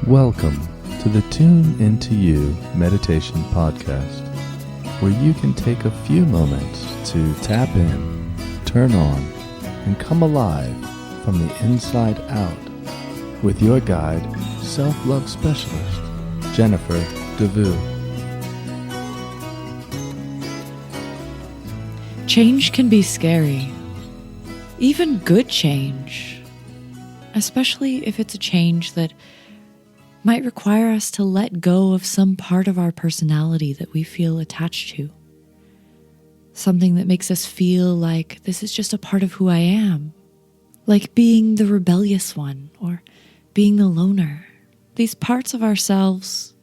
Welcome to the Tune Into You Meditation Podcast, where you can take a few moments to tap in, turn on, and come alive from the inside out with your guide, self-love specialist, Jennifer DeVue. Change can be scary, even good change, especially if it's a change that might require us to let go of some part of our personality that we feel attached to. Something that makes us feel like this is just a part of who I am, like being the rebellious one or being the loner. These parts of ourselves,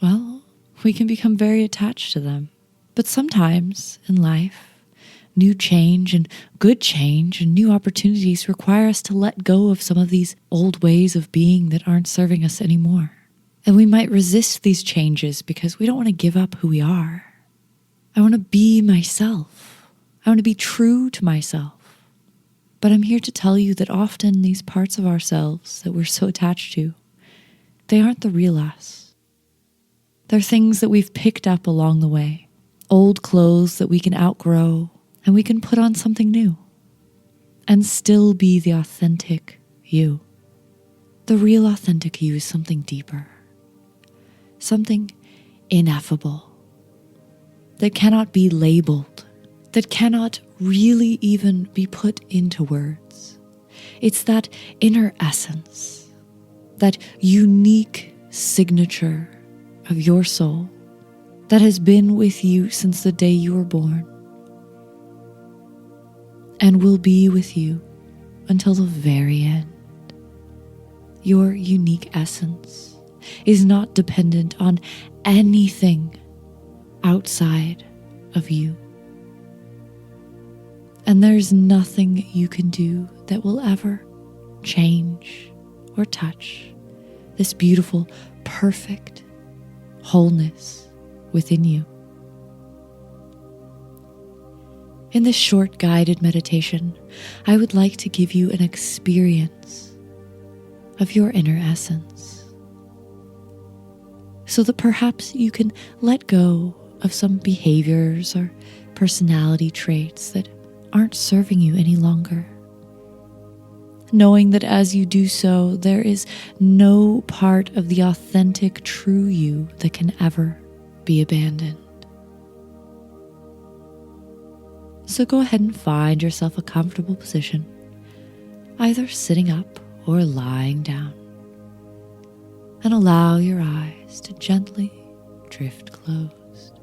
well, we can become very attached to them. But sometimes in life, new change and good change and new opportunities require us to let go of some of these old ways of being that aren't serving us anymore. And we might resist these changes because we don't want to give up who we are. I want to be myself. I want to be true to myself. But I'm here to tell you that often these parts of ourselves that we're so attached to, they aren't the real us. They're things that we've picked up along the way, old clothes that we can outgrow, and we can put on something new and still be the authentic you. The real authentic you is something deeper, something ineffable, that cannot be labeled, that cannot really even be put into words. It's that inner essence, that unique signature of your soul that has been with you since the day you were born and will be with you until the very end. Your unique essence is not dependent on anything outside of you. And there's nothing you can do that will ever change or touch this beautiful, perfect wholeness within you. In this short guided meditation, I would like to give you an experience of your inner essence so that perhaps you can let go of some behaviors or personality traits that aren't serving you any longer. Knowing that as you do so, there is no part of the authentic true you that can ever be abandoned. So go ahead and find yourself a comfortable position, either sitting up or lying down, and allow your eyes to gently drift closed.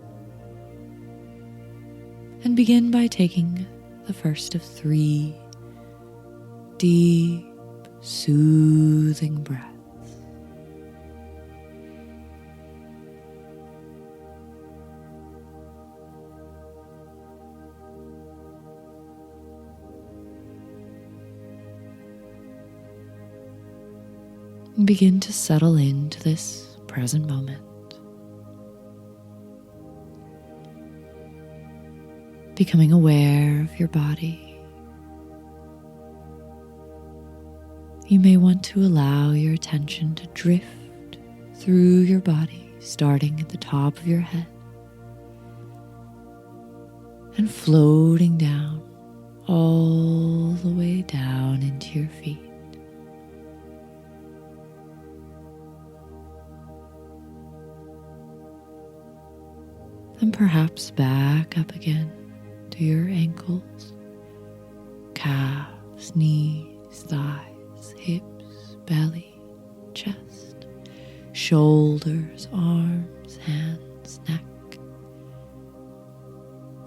And begin by taking the first of 3 deep, soothing breaths. And begin to settle into this present moment. Becoming aware of your body. You may want to allow your attention to drift through your body, starting at the top of your head and floating down all the way down into your feet. And perhaps back up again to your ankles, calves, knees, thighs, hips, belly, chest, shoulders, arms, hands, neck,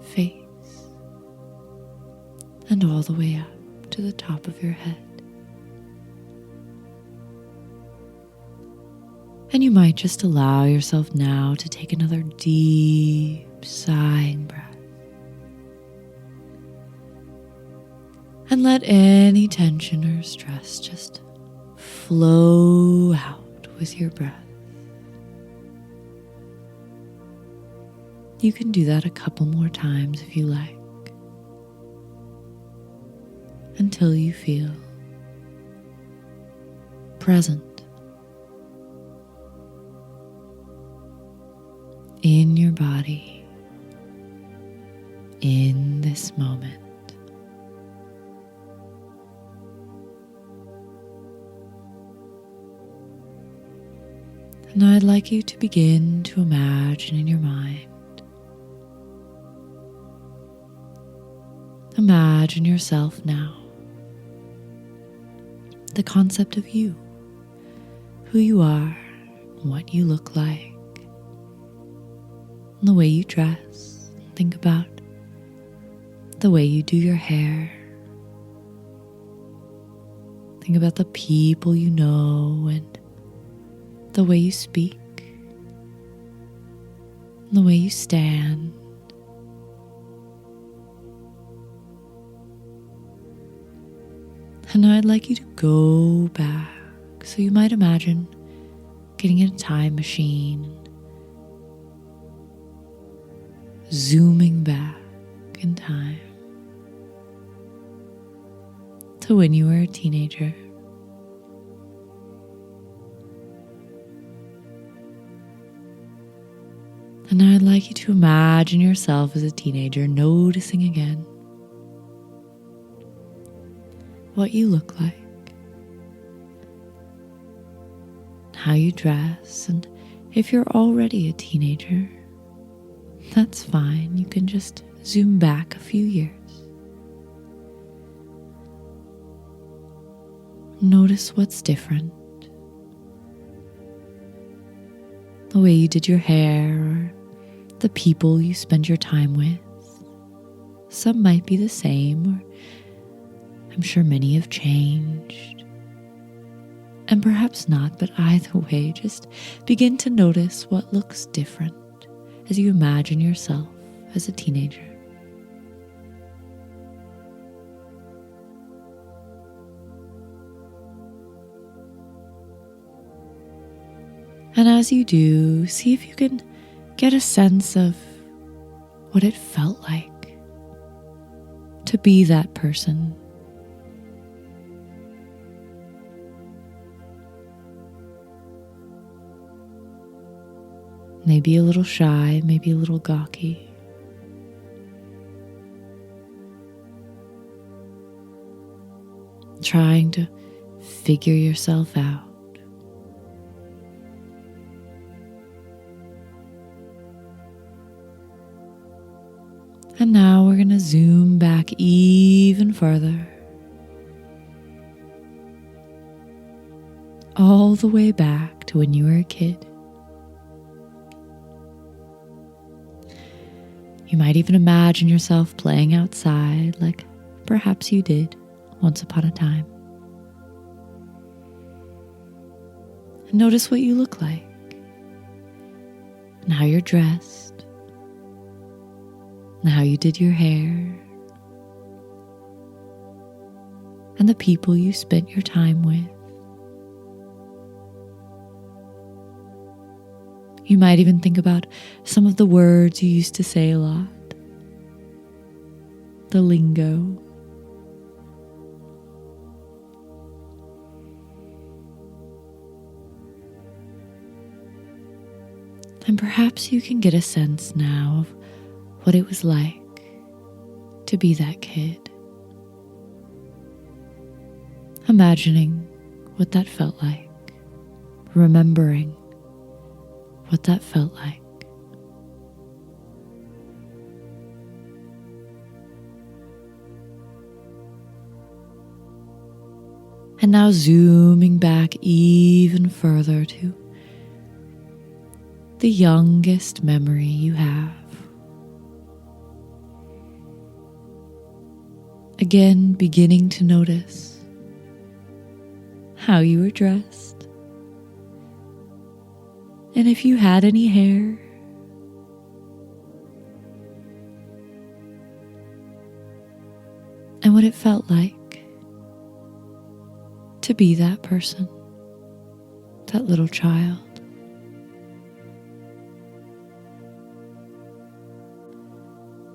face, and all the way up to the top of your head. And you might just allow yourself now to take another deep, sighing breath. And let any tension or stress just flow out with your breath. You can do that a couple more times if you like, until you feel present in your body in this moment. And I'd like you to begin to imagine in your mind. Imagine yourself now. The concept of you, who you are, what you look like, and the way you dress. Think about the way you do your hair. Think about the people you know and the way you speak, and the way you stand. And I'd like you to go back. So you might imagine getting in a time machine, zooming back in time to when you were a teenager. And I'd like you to imagine yourself as a teenager, noticing again what you look like, how you dress, and if you're already a teenager, that's fine. You can just zoom back a few years. Notice what's different. The way you did your hair, or the people you spend your time with. Some might be the same, or I'm sure many have changed. And perhaps not, but either way, just begin to notice what looks different as you imagine yourself as a teenager. And as you do, see if you can get a sense of what it felt like to be that person. Maybe a little shy, maybe a little gawky. Trying to figure yourself out. And now we're going to zoom back even further. All the way back to when you were a kid. You might even imagine yourself playing outside like perhaps you did once upon a time. And notice what you look like and how you're dressed and how you did your hair and the people you spent your time with. You might even think about some of the words you used to say a lot, the lingo. And perhaps you can get a sense now of what it was like to be that kid. Imagining what that felt like, remembering what that felt like. And now zooming back even further to the youngest memory you have. Again, beginning to notice how you were dressed. And if you had any hair, and what it felt like to be that person, that little child.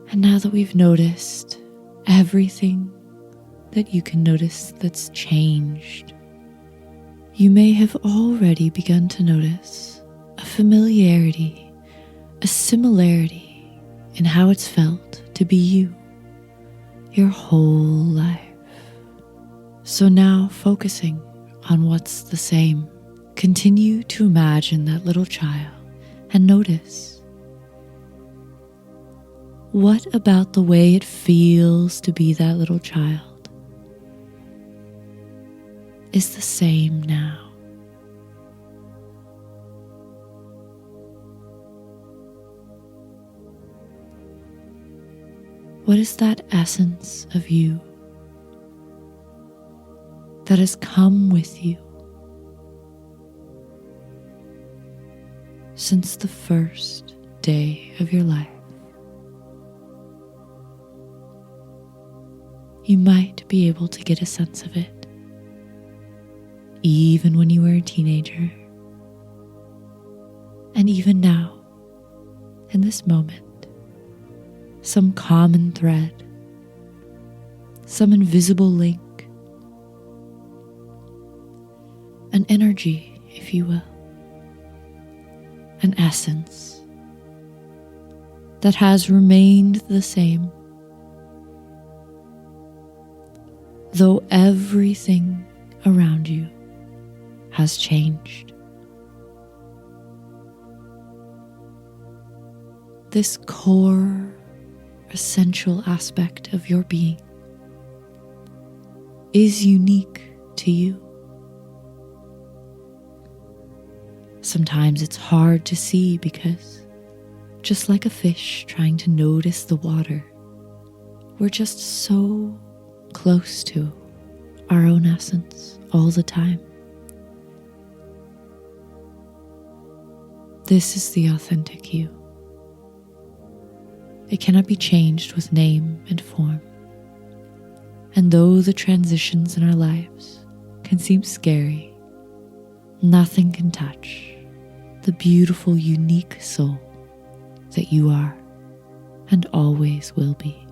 And now that we've noticed everything that you can notice that's changed, you may have already begun to notice a familiarity a similarity in how it's felt to be you your whole life. So now, focusing on what's the same, continue to imagine that little child and notice, what about the way it feels to be that little child is the same now? What is that essence of you that has come with you since the first day of your life? You might be able to get a sense of it, even when you were a teenager, and even now, in this moment. Some common thread, some invisible link, an energy, if you will, an essence that has remained the same, though everything around you has changed. This core, essential aspect of your being is unique to you. Sometimes it's hard to see because, just like a fish trying to notice the water, we're just so close to our own essence all the time. This is the authentic you. It cannot be changed with name and form. And though the transitions in our lives can seem scary, nothing can touch the beautiful, unique soul that you are and always will be.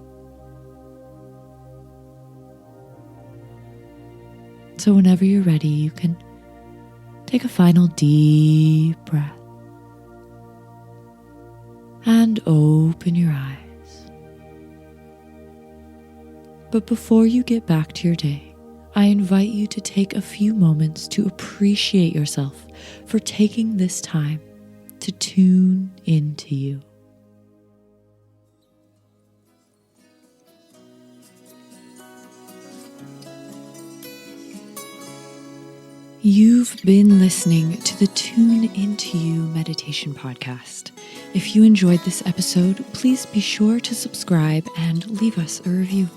So whenever you're ready, you can take a final deep breath and open your eyes. But before you get back to your day, I invite you to take a few moments to appreciate yourself for taking this time to tune into you. You've been listening to the Tune Into You meditation podcast. If you enjoyed this episode, please be sure to subscribe and leave us a review.